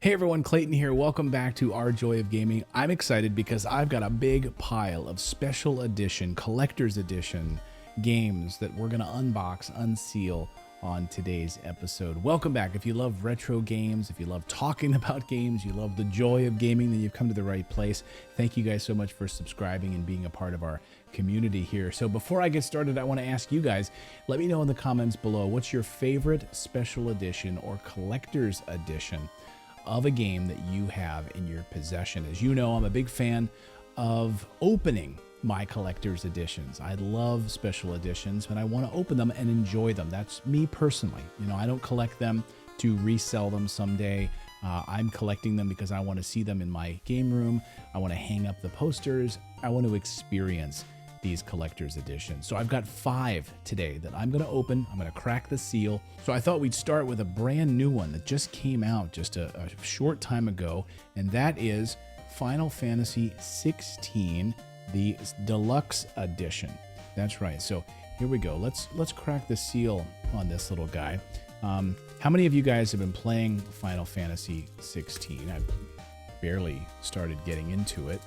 Hey everyone, Clayton here. Welcome back to Our Joy of Gaming. I'm excited because I've got a big pile of special edition, collector's edition games that we're going to unbox, unseal on today's episode. Welcome back. If you love retro games, if you love talking about games, you love the joy of gaming, then you've come to the right place. Thank you guys so much for subscribing and being a part of our community here. So before I get started, I want to ask you guys, let me know in the comments below, what's your favorite special edition or collector's edition of a game that you have in your possession? As you know, I'm a big fan of opening my collector's editions. I love special editions, but I want to open them and enjoy them. That's me personally. You know, I don't collect them to resell them someday. I'm collecting them because I want to see them in my game room. I want to hang up the posters. I want to experience these collector's editions. So I've got 5 today that I'm going to open. I'm going to crack the seal. So I thought we'd start with a brand new one that just came out just a short time ago, and that is Final Fantasy 16, the Deluxe Edition. That's right. So here we go. Let's crack the seal on this little guy. How many of you guys have been playing Final Fantasy 16? I've barely started getting into it.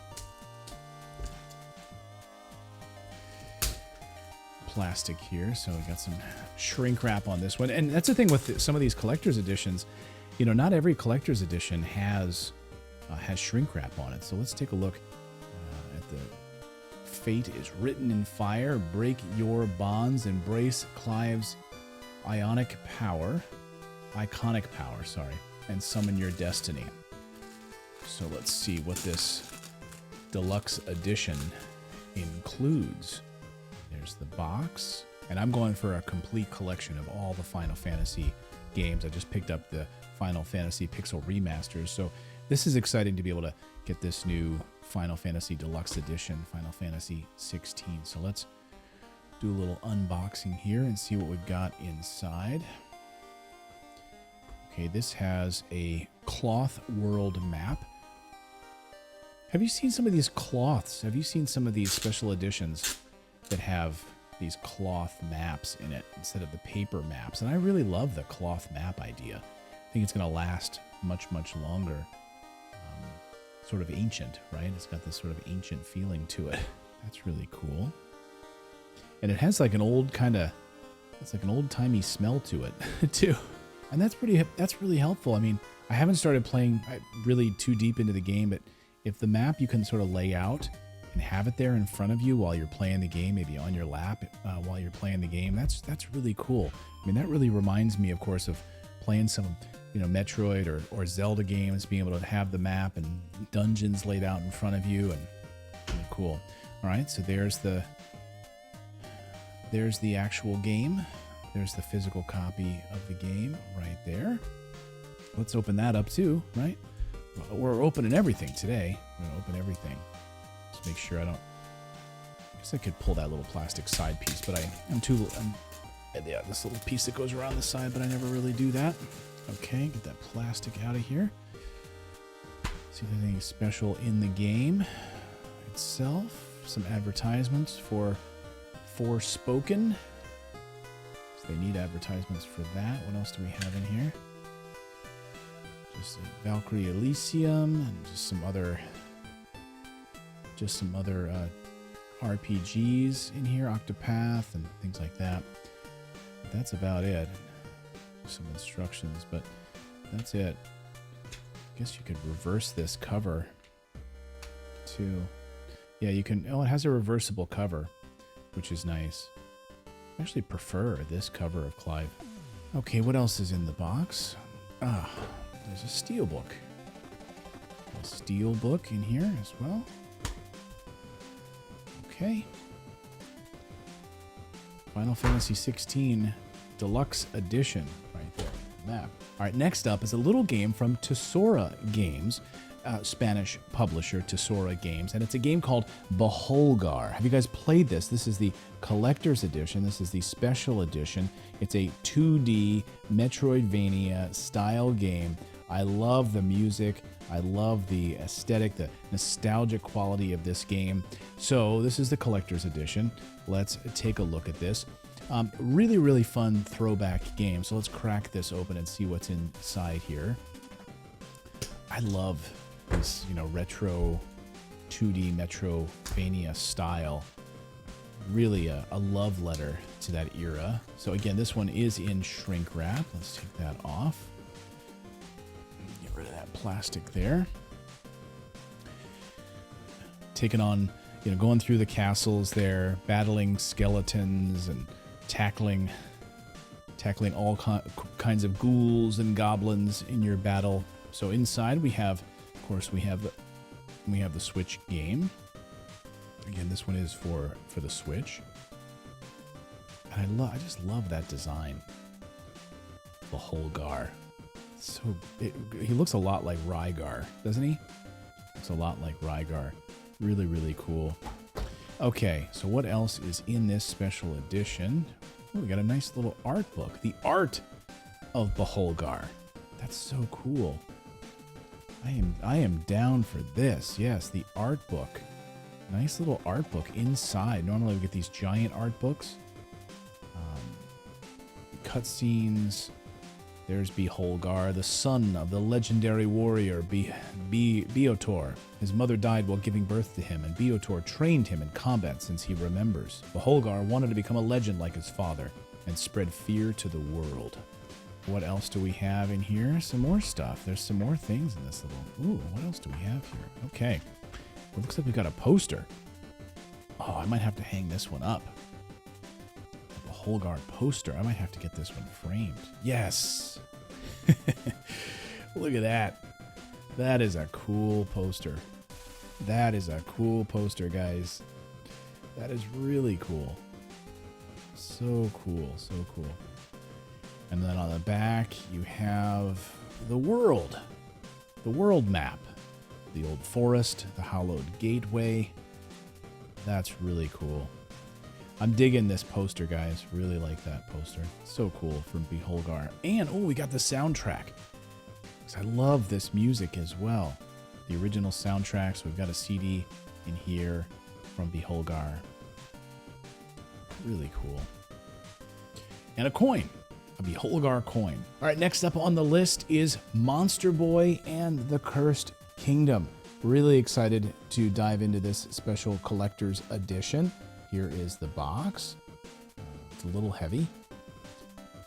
Plastic here, so we got some shrink wrap on this one, and that's the thing with some of these collector's editions. You know, not every collector's edition has shrink wrap on it. So let's take a look at the fate is written in fire. Break your bonds, embrace Clive's iconic power, and summon your destiny. So let's see what this deluxe edition includes. There's the box, and I'm going for a complete collection of all the Final Fantasy games. I just picked up the Final Fantasy Pixel Remasters, so this is exciting to be able to get this new Final Fantasy Deluxe Edition, Final Fantasy 16. So let's do a little unboxing here and see what we've got inside. Okay, this has a cloth world map. Have you seen some of these cloths? Have you seen some of these special editions that have these cloth maps in it instead of the paper maps? And I really love the cloth map idea. I think it's going to last much, much longer. Sort of ancient, right? It's got this sort of ancient feeling to it. That's really cool. And it has like an old it's like an old-timey smell to it too. And that's really helpful. I mean, I haven't started playing really too deep into the game, but if the map you can sort of lay out and have it there in front of you while you're playing the game, maybe on your lap while you're playing the game, that's really cool. I mean, that really reminds me, of course, of playing some, you know, Metroid or Zelda games, being able to have the map and dungeons laid out in front of you, and really cool. All right, so there's the actual game. There's the physical copy of the game right there. Let's open that up too, right? We're opening everything today. We're gonna open everything. Just make sure I guess I could pull that little plastic side piece, but yeah, this little piece that goes around the side, but I never really do that. Okay, get that plastic out of here. See if there's anything special in the game itself. Some advertisements for Forspoken. So they need advertisements for that. What else do we have in here? Just Valkyrie Elysium and just some other RPGs in here, Octopath and things like that. But that's about it. Some instructions, but that's it. I guess you could reverse this cover too. Yeah, you can. Oh, it has a reversible cover, which is nice. I actually prefer this cover of Clive. Okay, what else is in the box? There's a steel book. A steel book in here as well. Okay. Final Fantasy 16 Deluxe Edition right there. Map. All right, next up is a little game from Tesora Games, Spanish publisher Tesora Games, and it's a game called Beholdgar. Have you guys played this? This is the collector's edition. This is the special edition. It's a 2D Metroidvania style game. I love the music. I love the aesthetic, the nostalgic quality of this game. So this is the collector's edition. Let's take a look at this. Really, really fun throwback game. So let's crack this open and see what's inside here. I love this, you know, retro 2D Metroidvania style. Really a love letter to that era. So again, this one is in shrink wrap. Let's take that off. Get rid of that plastic there. Taking on, you know, going through the castles there, battling skeletons and tackling all kinds of ghouls and goblins in your battle. So inside we have, of course, we have the Switch game. Again, this one is for the Switch. And I just love that design. Beholdgar. He looks a lot like Rygar, doesn't he? Looks a lot like Rygar. Really, really cool. Okay, so what else is in this special edition? Oh, we got a nice little art book. The art of Beholdgar. That's so cool. I am down for this. Yes, the art book. Nice little art book inside. Normally we get these giant art books. Cutscenes. There's Beholdgar, the son of the legendary warrior Beotor. His mother died while giving birth to him, and Beotor trained him in combat since he remembers. Beholdgar wanted to become a legend like his father and spread fear to the world. What else do we have in here? Some more stuff. There's some more things in this little... Ooh, what else do we have here? Okay. Well, looks like we got a poster. Oh, I might have to hang this one up. A Beholdgar poster. I might have to get this one framed. Yes! Look at that. That is a cool poster. That is a cool poster, guys. That is really cool. So cool, so cool. And then on the back, you have the world map. The old forest, the hallowed gateway. That's really cool. I'm digging this poster, guys. Really like that poster. So cool from Beholdgar. And, oh, we got the soundtrack. I love this music as well. The original soundtracks. We've got a CD in here from Beholdgar. Really cool. And a coin. A Beholdgar coin. All right, next up on the list is Monster Boy and the Cursed Kingdom. Really excited to dive into this special collector's edition. Here is the box. It's a little heavy.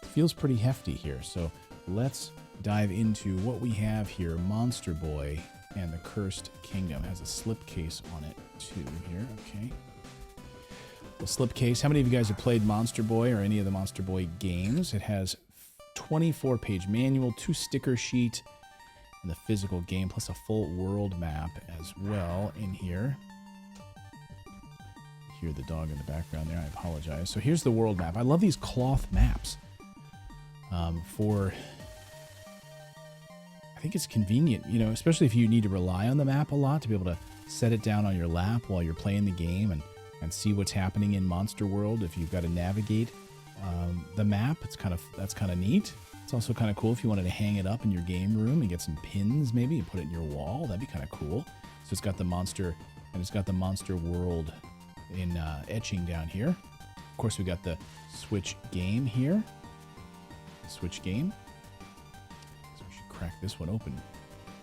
It feels pretty hefty here. So let's dive into what we have here. Monster Boy and the Cursed Kingdom. It has a slipcase on it too here. Okay. The slipcase. How many of you guys have played Monster Boy or any of the Monster Boy games? It has 24-page manual, 2 sticker sheet, and the physical game, plus a full world map as well in here. You hear the dog in the background there. I apologize. So here's the world map. I love these cloth maps. I think it's convenient, you know, especially if you need to rely on the map a lot to be able to set it down on your lap while you're playing the game and see what's happening in Monster World. If you've got to navigate the map, that's kind of neat. It's also kind of cool if you wanted to hang it up in your game room and get some pins maybe and put it in your wall. That'd be kind of cool. So it's got the monster, and it's got the Monster World in etching down here. Of course, we got the Switch game here. Switch game. So we should crack this one open.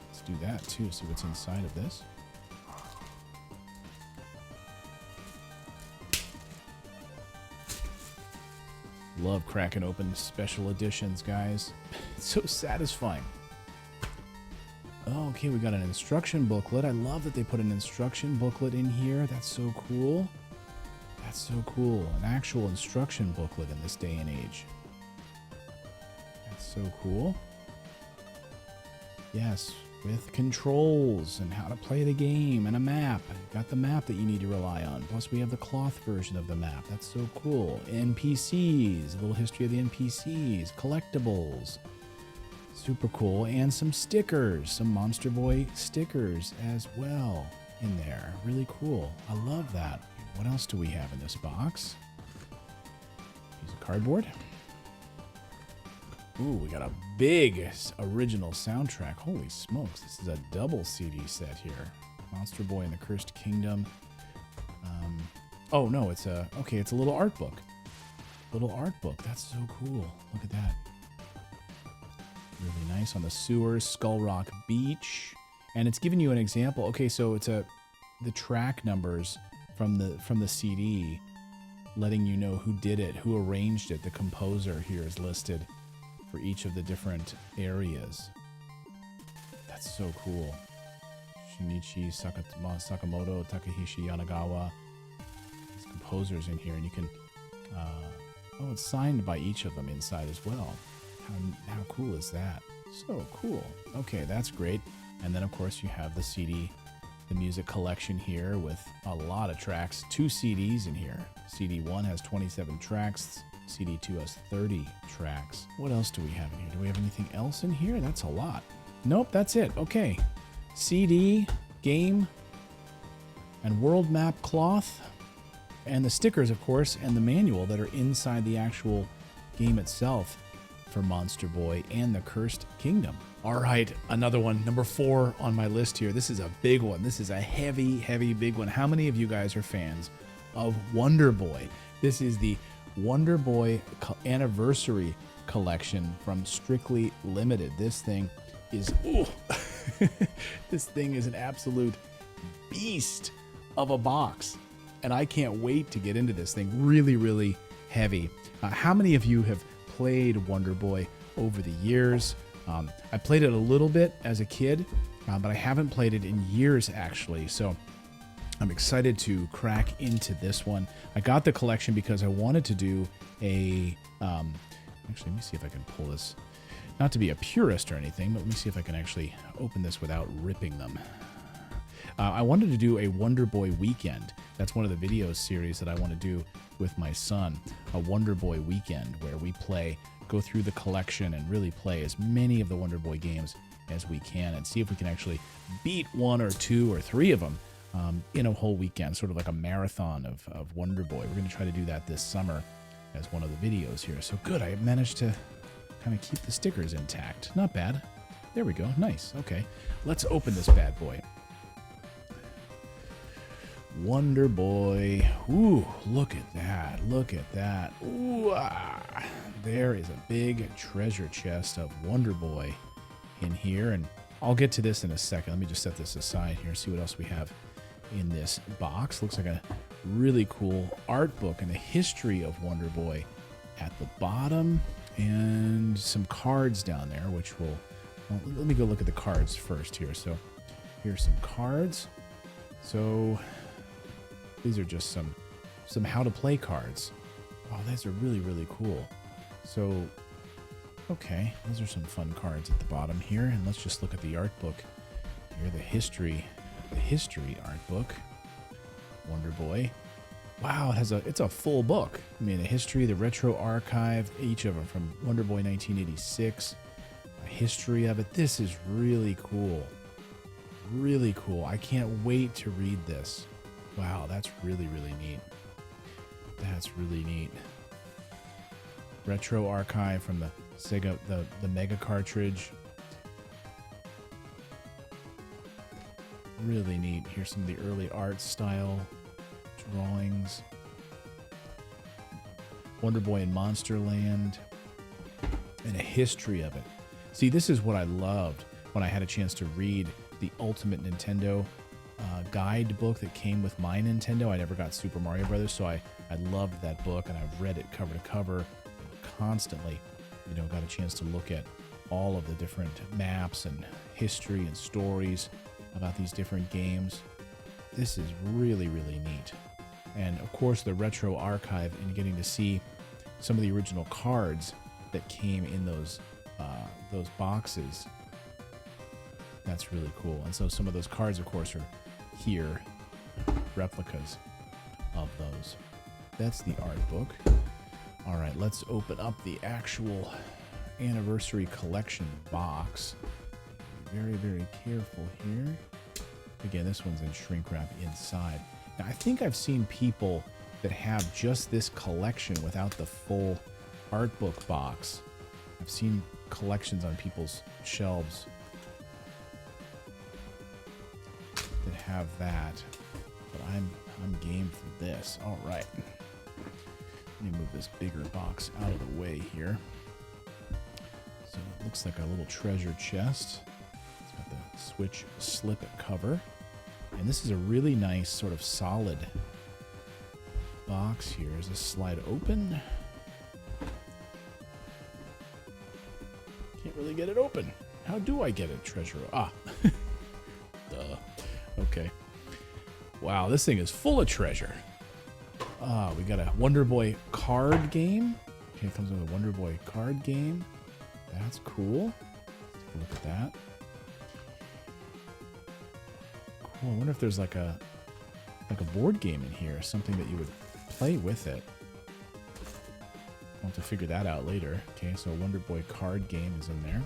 Let's do that too. See what's inside of this. Love cracking open special editions, guys. It's so satisfying. Oh, okay, we got an instruction booklet. I love that they put an instruction booklet in here. That's so cool. That's so cool. An actual instruction booklet in this day and age. That's so cool. Yes, with controls and how to play the game and a map. Got the map that you need to rely on. Plus we have the cloth version of the map. That's so cool. NPCs, a little history of the NPCs, collectibles. Super cool. And some stickers, some Monster Boy stickers as well in there. Really cool. I love that. What else do we have in this box? Piece of cardboard. Ooh, we got a big original soundtrack. Holy smokes, this is a double CD set here. Monster Boy and the Cursed Kingdom. Oh no, it's a little art book. Little art book. That's so cool. Look at that. Really nice on the sewers, Skull Rock Beach. And it's giving you an example. Okay, so it's the track numbers from the CD, letting you know who did it, who arranged it. The composer here is listed for each of the different areas. That's so cool. Shinichi Sakamoto, Takehishi Yanagawa. There's composers in here, and you can... oh, it's signed by each of them inside as well. How cool is that? So cool. Okay, that's great. And then, of course, you have the CD, the music collection here with a lot of tracks. 2 CDs in here. CD 1 has 27 tracks. CD 2 has 30 tracks. What else do we have in here? Do we have anything else in here? That's a lot. Nope, that's it. Okay. CD, game, and world map cloth, and the stickers, of course, and the manual that are inside the actual game itself for Monster Boy and the Cursed Kingdom. All right, another one, number 4 on my list here. This is a big one. This is a heavy, heavy, big one. How many of you guys are fans of Wonder Boy? This is the Wonder Boy Anniversary Collection from Strictly Limited. This thing is, this thing is an absolute beast of a box. And I can't wait to get into this thing. Really, really heavy. How many of you have played Wonder Boy over the years? I played it a little bit as a kid, but I haven't played it in years, actually. So I'm excited to crack into this one. I got the collection because I wanted to do a... actually, let me see if I can pull this. Not to be a purist or anything, but let me see if I can actually open this without ripping them. I wanted to do a Wonder Boy weekend. That's one of the video series that I want to do with my son. A Wonder Boy weekend where we go through the collection and really play as many of the Wonder Boy games as we can and see if we can actually beat 1 or 2 or 3 of them in a whole weekend, sort of like a marathon of Wonder Boy. We're going to try to do that this summer as one of the videos here. So good, I managed to kind of keep the stickers intact. Not bad. There we go. Nice. Okay, let's open this bad boy. Wonder Boy. Ooh, look at that. Look at that. Ooh, there is a big treasure chest of Wonder Boy in here. And I'll get to this in a second. Let me just set this aside here, see what else we have in this box. Looks like a really cool art book and the history of Wonder Boy at the bottom. And some cards down there, which will... Well, let me go look at the cards first here. So here's some cards. So... these are just some how to play cards. Oh, these are really, really cool. So, okay, those are some fun cards at the bottom here. And let's just look at the art book here, the history art book. Wonder Boy. Wow, it's a full book. I mean, the history, the retro archive, each of them from Wonder Boy 1986, a history of it. This is really cool. Really cool. I can't wait to read this. Wow, that's really, really neat. That's really neat. Retro archive from the Sega, the Mega cartridge. Really neat. Here's some of the early art style drawings. Wonder Boy in Monsterland. And a history of it. See, this is what I loved when I had a chance to read the Ultimate Nintendo guidebook that came with my Nintendo. I never got Super Mario Brothers, so I loved that book, and I've read it cover to cover constantly. You know, got a chance to look at all of the different maps and history and stories about these different games. This is really, really neat. And of course, the retro archive and getting to see some of the original cards that came in those boxes. That's really cool. And so some of those cards, of course, are here, replicas of those. That's the art book. All right, let's open up the actual anniversary collection box. Very, very careful here. Again, this one's in shrink wrap inside. Now, I think I've seen people that have just this collection without the full art book box. I've seen collections on people's shelves that have that, but I'm game for this. All right, let me move this bigger box out of the way here. So it looks like a little treasure chest. It's got the Switch slip cover. And this is a really nice sort of solid box here. Is this slide open? Can't really get it open. How do I get it, treasure? Ah. Duh. Okay. Wow, this thing is full of treasure. Ah, we got a Wonder Boy card game. Okay, it comes with a Wonder Boy card game. That's cool. Let's take a look at that. Cool. I wonder if there's like a board game in here, something that you would play with it. I'll have to figure that out later. Okay, so a Wonder Boy card game is in there.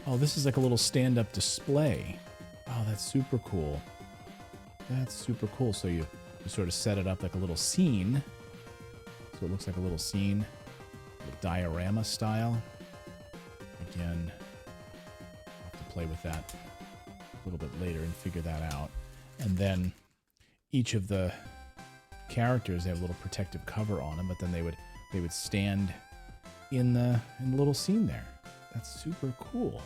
Oh, this is like a little stand-up display. Oh, that's super cool. That's super cool. So you sort of set it up like a little scene. So it looks like a little scene, like diorama style. Again, I'll have to play with that a little bit later and figure that out. And then each of the characters, they have a little protective cover on them, but then they would stand in the little scene there. That's super cool.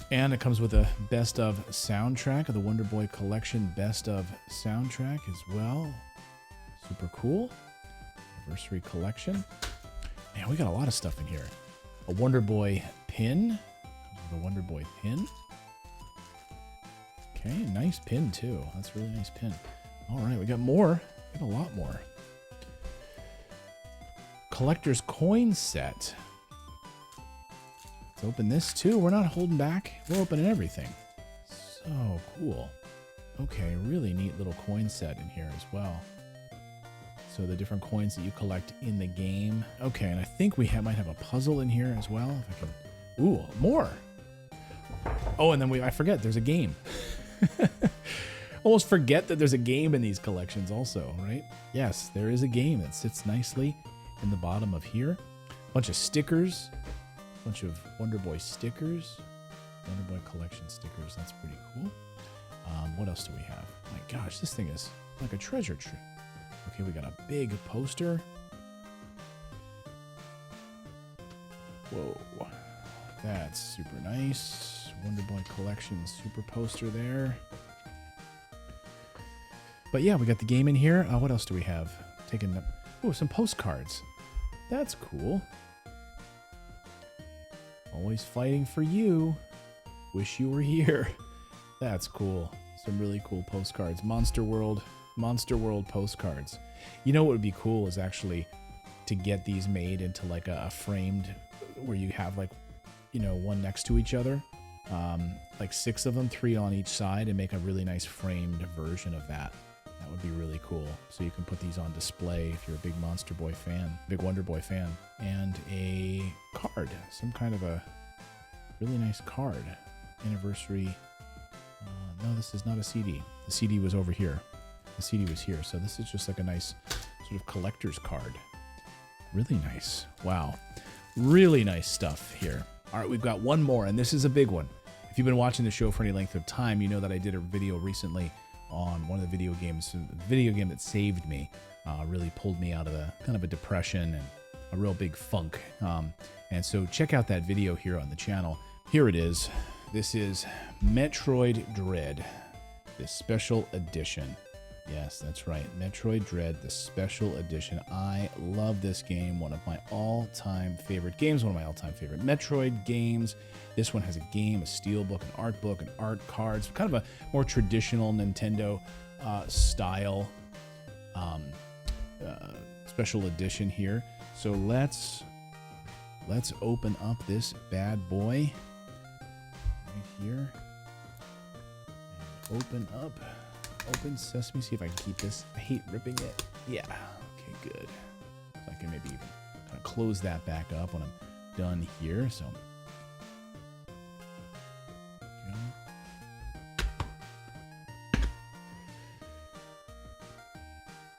And it comes with a best of soundtrack of the Wonder Boy Collection best of soundtrack as well. Super cool. Anniversary collection. Man, we got a lot of stuff in here. A Wonder Boy pin. Comes with a Wonder Boy pin. Okay, nice pin too. That's a really nice pin. All right, we got more. We got a lot more. Collector's coin set. Let's open this too. We're not holding back. We're opening everything. So cool. Okay, really neat little coin set in here as well. So the different coins that you collect in the game. Okay, and I think we might have a puzzle in here as well. If I can. Ooh, more. Oh, and then I forget there's a game. Almost forget that there's a game in these collections also, right? Yes, there is a game that sits nicely in the bottom of here. A bunch of stickers. A bunch of Wonder Boy stickers. Wonder Boy collection stickers. That's pretty cool. What else do we have? My gosh, this thing is like a treasure trove. Okay, we got a big poster. Whoa. That's super nice. Wonder Boy collection super poster there. But yeah, we got the game in here. What else do we have? Taking the... Oh, some postcards. That's cool. Always fighting for you. Wish you were here. That's cool. Some really cool postcards. Monster World postcards. You know what would be cool is actually to get these made into like a framed where you have like, you know, one next to each other. Like 6 of them, 3 on each side, and make a really nice framed version of that. That would be really cool. So you can put these on display if you're a big Monster Boy fan, big Wonder Boy fan. And a card, some kind of a really nice card. Anniversary. No, this is not a CD. The CD was over here. The CD was here. So this is just like a nice sort of collector's card. Really nice. Wow. Really nice stuff here. All right, we've got one more, and this is a big one. If you've been watching the show for any length of time, you know that I did a video recently on one of the video games, a video game that saved me, really pulled me out of kind of a depression and a real big funk. And so check out that video here on the channel. Here it is. This is Metroid Dread, the special edition. Yes, that's right. Metroid Dread, the special edition. I love this game. One of my all-time favorite games. One of my all-time favorite Metroid games. This one has a game, a steelbook, an art book, and art cards. Kind of a more traditional Nintendo style special edition here. So let's open up this bad boy right here. And open sesame. See if I can keep this. I hate ripping it. Yeah. Okay, good. So I can maybe even kind of close that back up when I'm done here. So.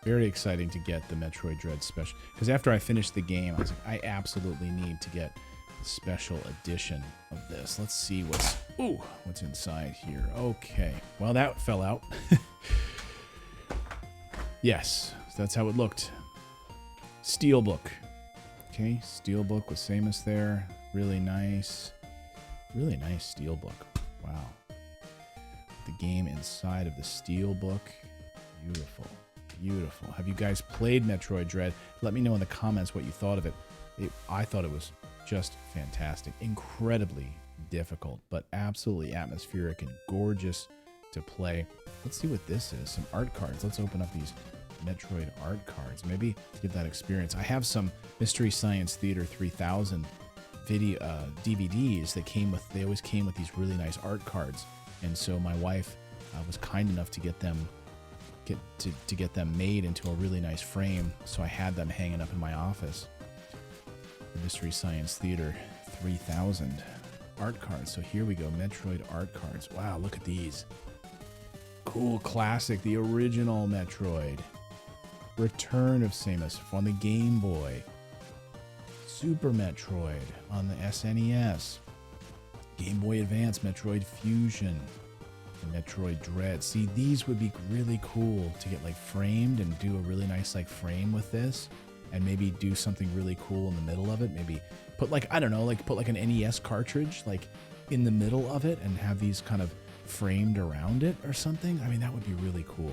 Very exciting to get the Metroid Dread special. Because after I finished the game, I was like, I absolutely need to get the special edition of this. Let's see what's inside here. Okay. Well, that fell out. Yes, that's how it looked. Steelbook. Okay, steelbook with Samus there. Really nice. Really nice steelbook. Wow. The game inside of the steelbook. Beautiful. Beautiful. Have you guys played Metroid Dread? Let me know in the comments what you thought of it. I thought it was just fantastic. Incredibly difficult, but absolutely atmospheric and gorgeous to play. Let's see what this is. Some art cards. Let's open up these Metroid art cards. Maybe give that experience. I have some Mystery Science Theater 3000 video DVDs that they always came with these really nice art cards. And so my wife was kind enough to get them made into a really nice frame. So I had them hanging up in my office. The Mystery Science Theater 3000 art cards. So here we go, Metroid art cards. Wow, look at these. Cool, classic, the original Metroid. Return of Samus on the Game Boy. Super Metroid on the SNES. Game Boy Advance, Metroid Fusion, and Metroid Dread. See, these would be really cool to get like framed and do a really nice like frame with this, and maybe do something really cool in the middle of it. Maybe put like, I don't know, like put like an NES cartridge like in the middle of it and have these kind of framed around it or something. I mean, that would be really cool.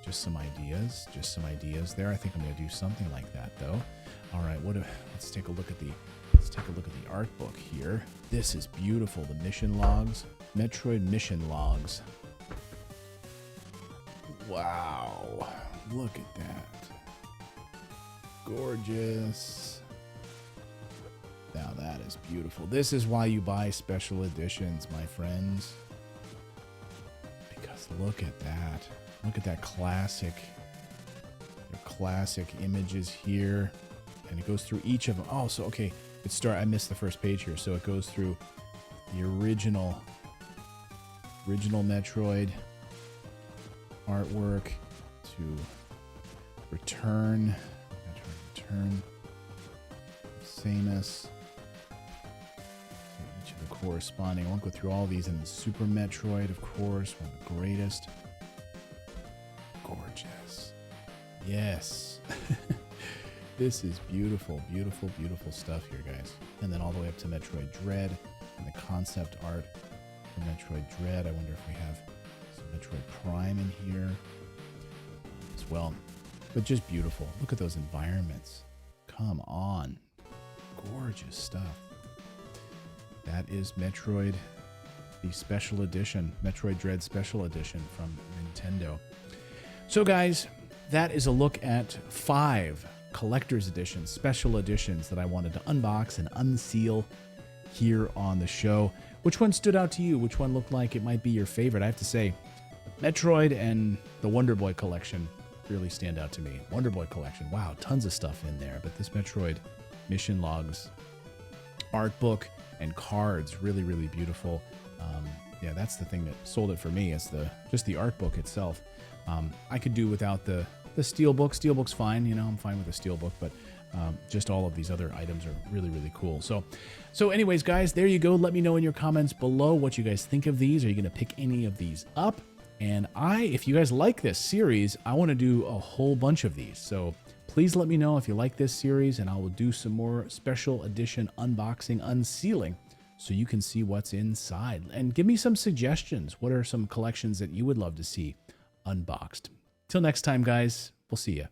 Just some ideas there. I think I'm going to do something like that though. All right, let's take a look at the art book here. This is beautiful. The mission logs, Metroid mission logs. Wow, look at that. Gorgeous. Now that is beautiful. This is why you buy special editions, my friends. Because look at that. Look at that classic images here. And it goes through each of them. Oh, so okay. I missed the first page here. So it goes through the original Metroid artwork to Return Samus. Each of the corresponding. I won't go through all these. And the Super Metroid, of course, one of the greatest. Gorgeous. Yes. This is beautiful, beautiful, beautiful stuff here, guys. And then all the way up to Metroid Dread and the concept art for Metroid Dread. I wonder if we have some Metroid Prime in here as well. But just beautiful. Look at those environments. Come on. Gorgeous stuff. That is Metroid, the special edition, Metroid Dread special edition from Nintendo. So guys, that is a look at 5 collector's editions, special editions that I wanted to unbox and unseal here on the show. Which one stood out to you? Which one looked like it might be your favorite? I have to say, Metroid and the Wonder Boy collection really stand out to me. Wonder Boy collection, wow, tons of stuff in there. But this Metroid mission logs, art book, and cards, really, really beautiful. Yeah, that's the thing that sold it for me. It's just the art book itself. I could do without the steelbook. Steelbook's fine, you know, I'm fine with the steelbook, but just all of these other items are really, really cool. So anyways, guys, there you go. Let me know in your comments below what you guys think of these. Are you going to pick any of these up? And if you guys like this series, I want to do a whole bunch of these. So please let me know if you like this series, and I will do some more special edition unboxing, unsealing, so you can see what's inside. And give me some suggestions. What are some collections that you would love to see unboxed? Till next time, guys, we'll see you.